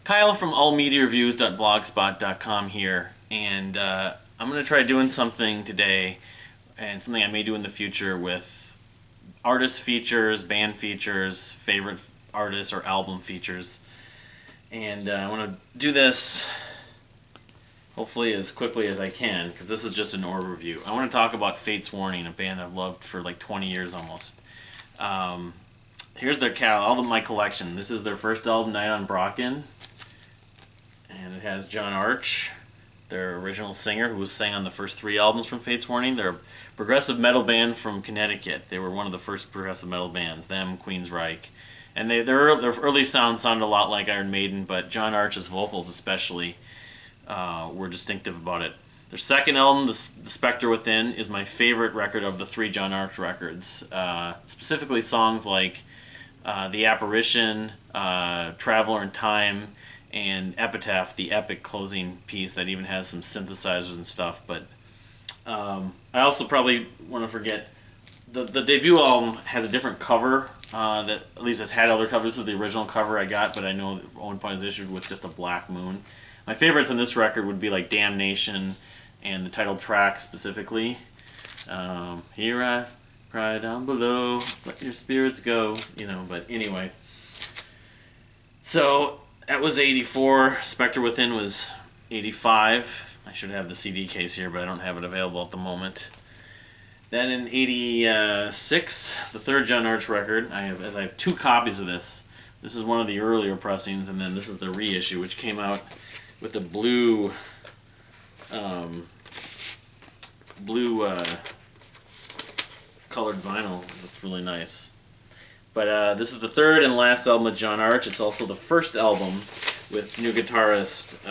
Kyle from allmediareviews.blogspot.com here, and I'm going to try doing something today, and something I may do in the future with artist features, band features, favorite artists, or album features. And I want to do this hopefully as quickly as I can, because this is just an overview. I want to talk about Fate's Warning, a band I've loved for like 20 years almost. Here's their all of my collection. This is their first album, Night on Brocken. And it has John Arch, their original singer, who was sang on the first 3 albums from Fate's Warning. They're a progressive metal band from Connecticut. They were one of the first progressive metal bands, them, Queensryche. And their early sound sounded a lot like Iron Maiden, but John Arch's vocals especially were distinctive about it. Their second album, The Spectre Within, is my favorite record of the 3 John Arch records. Specifically songs like The Apparition, Traveler in Time, and Epitaph, the epic closing piece that even has some synthesizers and stuff. But I also probably want to forget the debut album has a different cover that at least has had other covers. This is the original cover I got, but I know Owen Point is issued with just a black moon. My favorites on this record would be like Damnation and the title track specifically. Here I cry down below, let your spirits go, but anyway. So that was 84. Spectre Within was 85. I should have the CD case here, but I don't have it available at the moment. Then in 86, the third John Arch record, I have 2 copies of this. This is one of the earlier pressings, and then this is the reissue, which came out with a blue colored vinyl. That's really nice. But this is the third and last album of John Arch. It's also the first album with new guitarist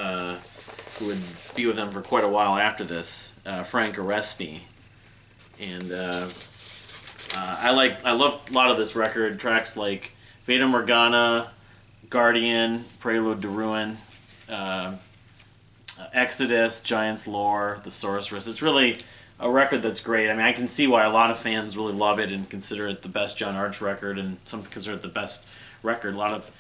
who would be with them for quite a while after this, Frank Aresti. And I love a lot of this record. Tracks like Fata Morgana, Guardian, Prelude to Ruin, Exodus, Giant's Lore, The Sorceress. It's really a record that's great. I mean, I can see why a lot of fans really love it and consider it the best John Arch record, and some consider it the best record. A lot of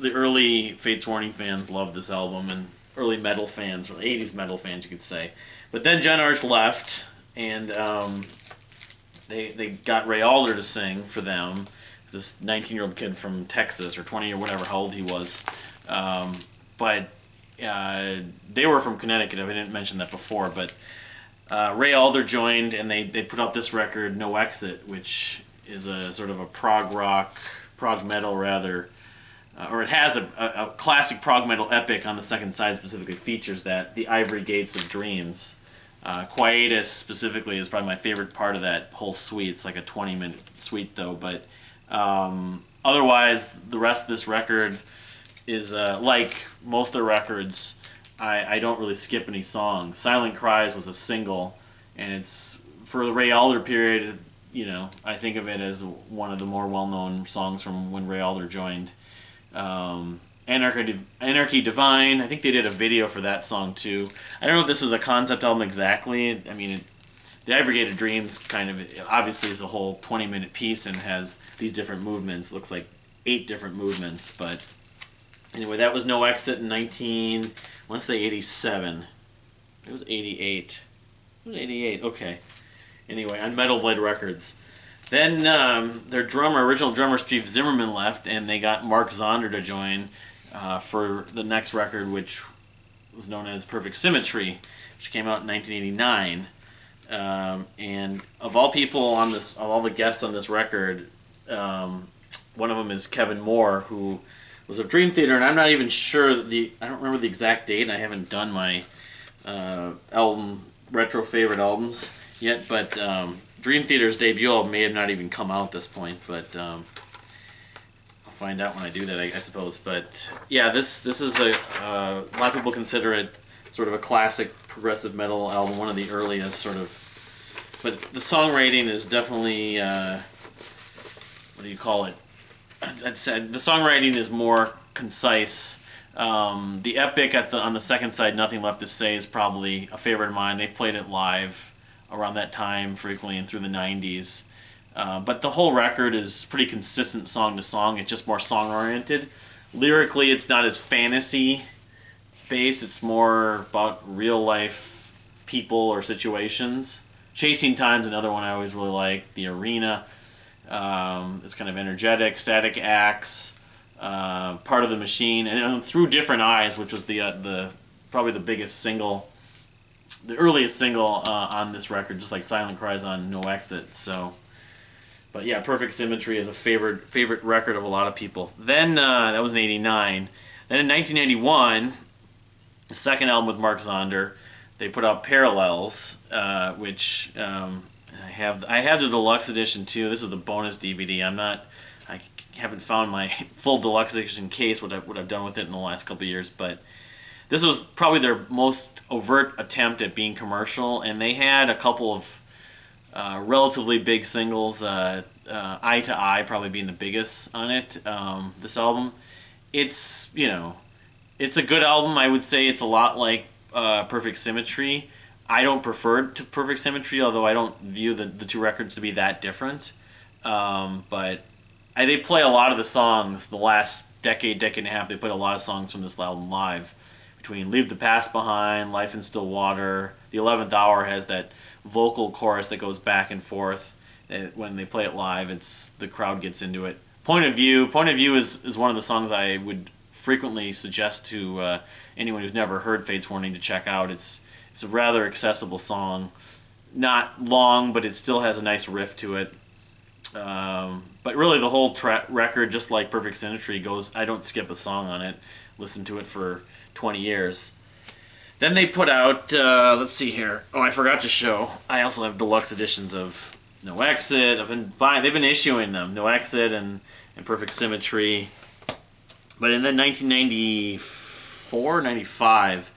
the early Fate's Warning fans love this album, and early metal fans, or 80s metal fans, you could say. But then John Arch left, and they got Ray Alder to sing for them, this 19-year-old kid from Texas, or 20 or whatever, how old he was. But they were from Connecticut. I didn't mention that before, but Ray Alder joined, and they put out this record, No Exit, which is a sort of a prog metal rather, or it has a classic prog metal epic on the second side. Specifically features that, The Ivory Gates of Dreams. Quietus specifically is probably my favorite part of that whole suite. It's like a 20-minute suite though, but otherwise the rest of this record is like most of the records. I don't really skip any songs. Silent Cries was a single, and it's for the Ray Alder period. I think of it as one of the more well-known songs from when Ray Alder joined. Anarchy Divine. I think they did a video for that song too. I don't know if this was a concept album exactly. I mean, The Ivory Gate of Dreams kind of obviously is a whole 20-minute piece and has these different movements. Looks like 8 different movements, but anyway, that was No Exit in I want to say 87. It was 88. It was 88, okay. Anyway, on Metal Blade Records. Then their original drummer Steve Zimmerman left, and they got Mark Zonder to join for the next record, which was known as Perfect Symmetry, which came out in 1989. And of all people on this, of all the guests on this record, one of them is Kevin Moore, who was of Dream Theater, and I'm not even sure I don't remember the exact date, and I haven't done my album retro favorite albums yet, but Dream Theater's debut album may have not even come out at this point, but I'll find out when I do that, I suppose. But yeah, this is a lot of people consider it sort of a classic progressive metal album, one of the earliest sort of. But the song rating is definitely what do you call it? I'd say the songwriting is more concise. The epic on the second side, Nothing Left to Say, is probably a favorite of mine. They played it live around that time frequently and through the 90s. But the whole record is pretty consistent song to song. It's just more song oriented. Lyrically, it's not as fantasy based. It's more about real life people or situations. Chasing Time's another one I always really like. The Arena. It's kind of energetic. Static Acts. Part of the Machine, and Through Different Eyes, which was the probably the biggest single, the earliest single on this record, just like Silent Cries on No Exit. So, but yeah, Perfect Symmetry is a favorite record of a lot of people. Then that was in '89. Then in 1991, the second album with Mark Zonder, they put out Parallels, which I have the deluxe edition too. This is the bonus DVD. I haven't found my full deluxe edition case, what I've done with it in the last couple of years, but this was probably their most overt attempt at being commercial, and they had a couple of relatively big singles, Eye to Eye probably being the biggest on it, this album. It's, it's a good album. I would say it's a lot like Perfect Symmetry. I don't prefer to Perfect Symmetry, although I don't view the two records to be that different. But they play a lot of the songs, the last decade and a half, they played a lot of songs from this album live. Between Leave the Past Behind, Life in Still Water, The 11th Hour has that vocal chorus that goes back and forth. When they play it live, the crowd gets into it. Point of View is one of the songs I would frequently suggest to anyone who's never heard Fates Warning to check out. It's a rather accessible song, not long, but it still has a nice riff to it. But really, the whole record, just like Perfect Symmetry, goes. I don't skip a song on it. Listen to it for 20 years. Then they put out. Let's see here. Oh, I forgot to show. I also have deluxe editions of No Exit. They've been issuing them. No Exit and Perfect Symmetry. But in then 1994, 95,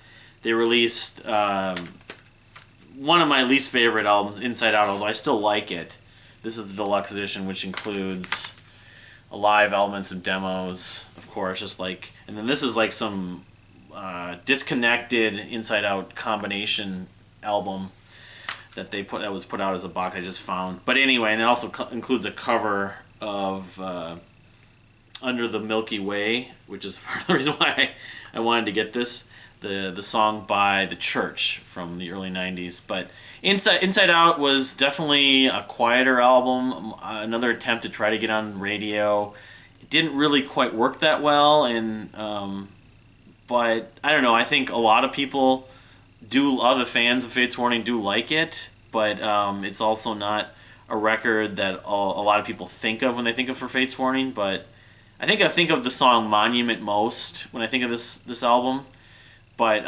they released one of my least favorite albums, Inside Out, although I still like it. This is the deluxe edition, which includes live elements and demos, of course, just like... And then this is like some disconnected Inside Out combination album that was put out as a box I just found. But anyway, and it also includes a cover of Under the Milky Way, which is part of the reason why I wanted to get this. The song by The Church from the early 90s. But Inside Out was definitely a quieter album, another attempt to try to get on radio. It didn't really quite work that well, but I don't know, I think a lot of people other fans of Fates Warning do like it, but it's also not a record that a lot of people think of when they think of For Fates Warning. But I think of the song Monument most when I think of this album. But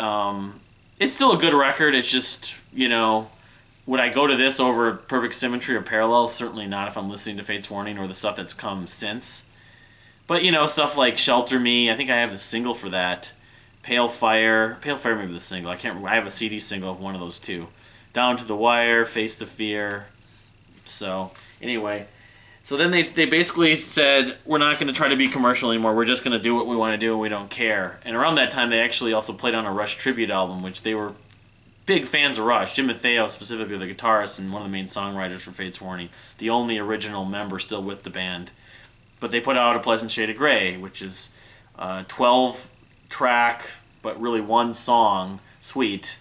it's still a good record. It's just, would I go to this over Perfect Symmetry or Parallel? Certainly not if I'm listening to Fates Warning or the stuff that's come since. But, stuff like Shelter Me, I think I have the single for that. Pale Fire may be the single. I can't remember. I have a CD single of one of those two. Down to the Wire, Face the Fear. So, anyway... So then they basically said, we're not going to try to be commercial anymore. We're just going to do what we want to do and we don't care. And around that time, they actually also played on a Rush tribute album, which they were big fans of Rush. Jim Matteo, specifically the guitarist and one of the main songwriters for Fates Warning, the only original member still with the band. But they put out A Pleasant Shade of Grey, which is a 12-track, but really one song, Sweet,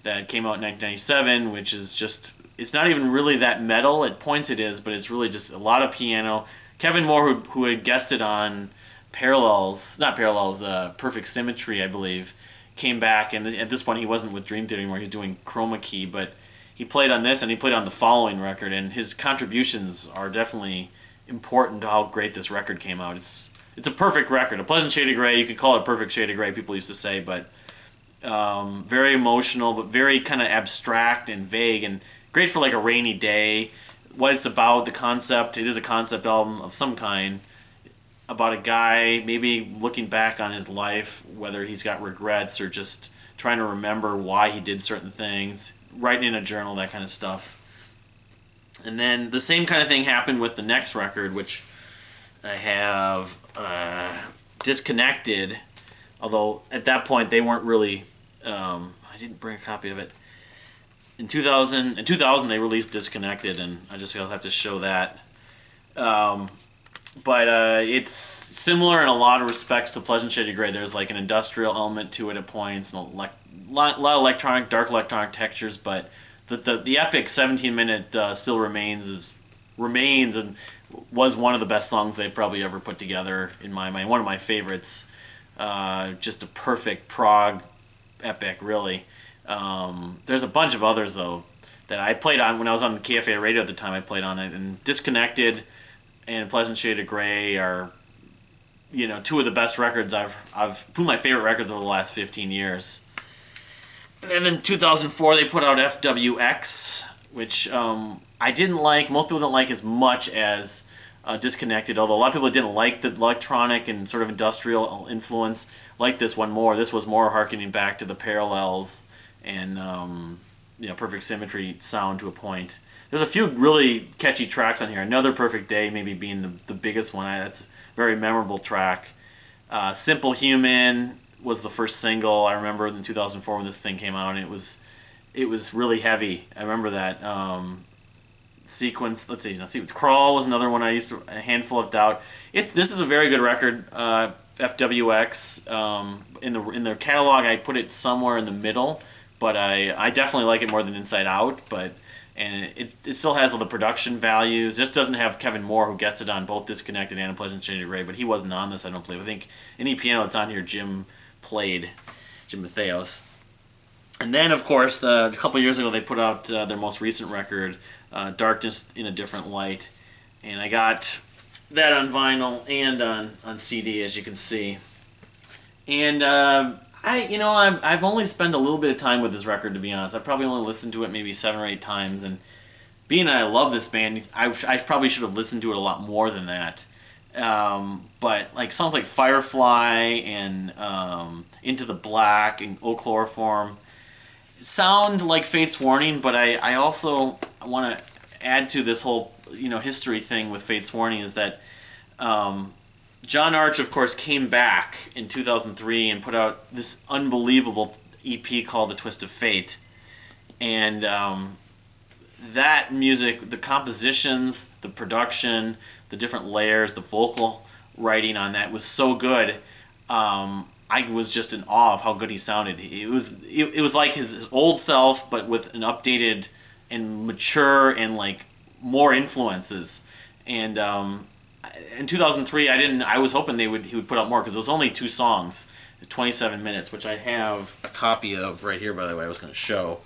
that came out in 1997, which is just... It's not even really that metal. At points it is, but it's really just a lot of piano. Kevin Moore, who had guested on Perfect Symmetry, I believe, came back, and at this point he wasn't with Dream Theater anymore. He was doing Chroma Key, but he played on this, and he played on the following record, and his contributions are definitely important to how great this record came out. It's a perfect record. A Pleasant Shade of Grey, you could call it Perfect Shade of Grey, people used to say, but very emotional, but very kind of abstract and vague, and great for like a rainy day. What it's about, the concept, it is a concept album of some kind about a guy maybe looking back on his life, whether he's got regrets or just trying to remember why he did certain things, writing in a journal, that kind of stuff. And then the same kind of thing happened with the next record, which I have Disconnected, although at that point they weren't really... I didn't bring a copy of it. In 2000 they released Disconnected, and I just have to show that. but it's similar in a lot of respects to Pleasant Shade of Grey. There's like an industrial element to it at points, and lot of electronic, dark electronic textures, but the epic 17-minute still remains and was one of the best songs they've probably ever put together in my mind. One of my favorites. Just a perfect prog epic, really. There's a bunch of others though that I played on when I was on the KFA radio at the time. I played on it, and Disconnected and Pleasant Shade of Grey are, two of the best records two of my favorite records over the last 15 years. And then in 2004 they put out FWX, which I didn't like. Most people don't like as much as Disconnected, although a lot of people didn't like the electronic and sort of industrial influence like this one more. This was more harkening back to the Parallels and Perfect Symmetry sound to a point. There's a few really catchy tracks on here. Another Perfect Day maybe being the biggest one. That's a very memorable track. Simple Human was the first single I remember in 2004 when this thing came out, and it was really heavy. I remember that. Sequence. Let's see. Crawl was another one I used to. A Handful of Doubt. This is a very good record. FWX. In their catalog, I put it somewhere in the middle, but I definitely like it more than Inside Out. And it still has all the production values. This doesn't have Kevin Moore, who gets it on both Disconnected and A Pleasant Shade of Grey, but he wasn't on this. I don't believe. I think any piano that's on here, Jim Matheos. And then, of course, a couple years ago, they put out their most recent record, Darkness in a Different Light. And I got that on vinyl and on CD, as you can see. And I've only spent a little bit of time with this record, to be honest. I've probably only listened to it maybe 7 or 8 times. And being that I love this band, I probably should have listened to it a lot more than that. But like songs like Firefly and Into the Black and O Chloroform sound like Fate's Warning, but I also want to add to this whole history thing with Fate's Warning is that John Arch, of course, came back in 2003 and put out this unbelievable EP called The Twist of Fate, and that music, the compositions, the production, the different layers, the vocal writing on that was so good. I was just in awe of how good he sounded. It was like his old self, but with an updated and mature and like more influences. And in 2003, I was hoping he would put out more, because it was only 2 songs, 27 minutes, which I have a copy of right here. By the way, I was going to show.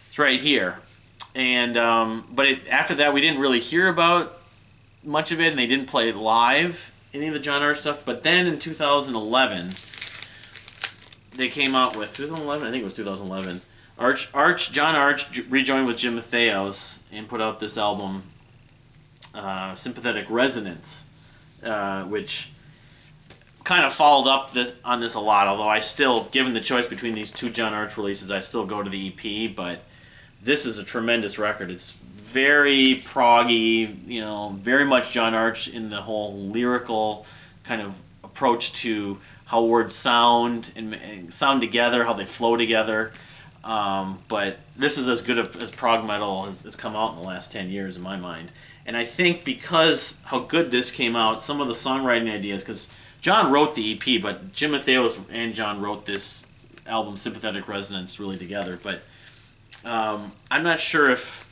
It's right here. And but after that, we didn't really hear about much of it, and they didn't play live any of the John Arch stuff. But then in 2011, they came out with 2011. I think it was 2011. John Arch rejoined with Jim Matheos and put out this album, Sympathetic Resonance, which kind of followed up on this a lot. Although I still, given the choice between these 2 John Arch releases, I still go to the EP. But this is a tremendous record. It's very proggy, very much John Arch in the whole lyrical kind of approach to how words sound and sound together, how they flow together. But this is as good as prog metal has come out in the last 10 years in my mind. And I think because how good this came out, some of the songwriting ideas, because John wrote the EP, but Jim Matheos and John wrote this album, Sympathetic Resonance, really together. But I'm not sure if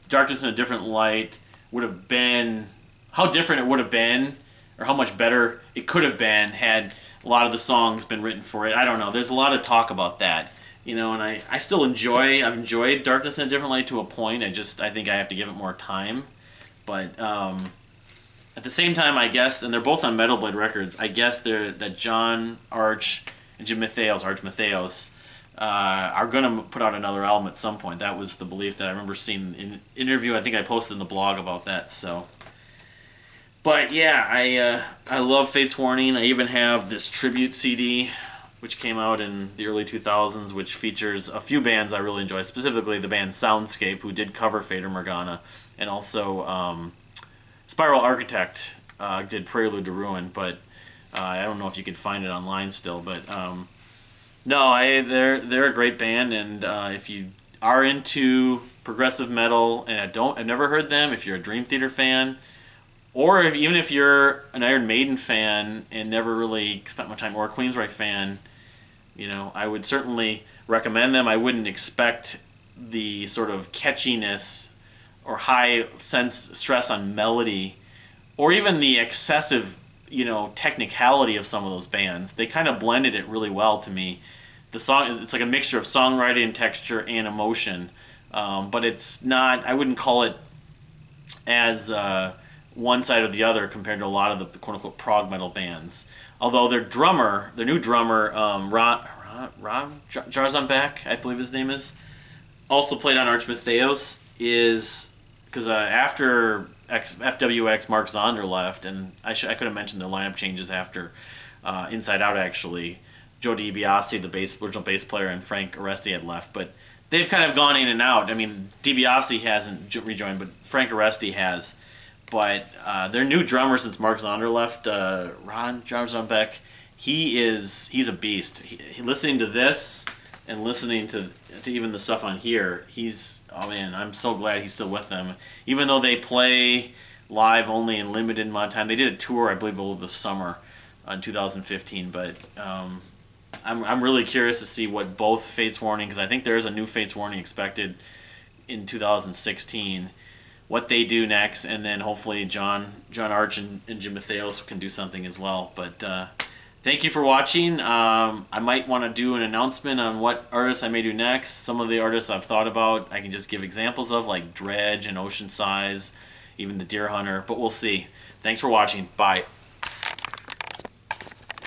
Darkness in a Different Light would have been, how different it would have been, or how much better it could have been had a lot of the songs been written for it. I don't know. There's a lot of talk about that, and I still I've enjoyed Darkness in a Different Light to a point. I think I have to give it more time. But at the same time, I guess, and they're both on Metal Blade Records, I guess that John Arch and Jim Matheos, Arch Matheos, are going to put out another album at some point. That was the belief that I remember seeing in an interview. I think I posted in the blog about that. So, but yeah, I love Fate's Warning. I even have this tribute CD, which came out in the early 2000s, which features a few bands I really enjoy, specifically the band Soundscape, who did cover Fata Morgana, and also Spiral Architect did Prelude to Ruin, but I don't know if you could find it online still, but no, they're a great band, and if you are into progressive metal, and I've never heard them, if you're a Dream Theater fan, or even if you're an Iron Maiden fan and never really spent much time, or a Queensryche fan, I would certainly recommend them. I wouldn't expect the sort of catchiness or high stress on melody, or even the excessive, technicality of some of those bands. They kind of blended it really well to me. The song, it's like a mixture of songwriting, texture, and emotion, but it's not. I wouldn't call it as one side or the other compared to a lot of the quote unquote prog metal bands. Although their new drummer, Rob Jarzombek, I believe his name is, also played on Arch Matheos, is because after FWX Mark Zonder left, and I could have mentioned the lineup changes after Inside Out actually. Joe DiBiase, the original bass player, and Frank Oresti had left, but they've kind of gone in and out. I mean, DiBiase hasn't rejoined, but Frank Oresti has. But their new drummer since Mark Zonder left, Ron Jarzombek, he's a beast. Listening to this and listening to even the stuff on here, oh man, I'm so glad he's still with them. Even though they play live only in limited amount of time. They did a tour, I believe, over the summer in 2015, but I'm really curious to see what both Fates Warning, because I think there is a new Fates Warning expected in 2016, what they do next, and then hopefully John Arch and Jim Matheos can do something as well. But thank you for watching. I might want to do an announcement on what artists I may do next. Some of the artists I've thought about, I can just give examples of, like Dredge and Ocean Size, even the Deer Hunter, but we'll see. Thanks for watching. Bye.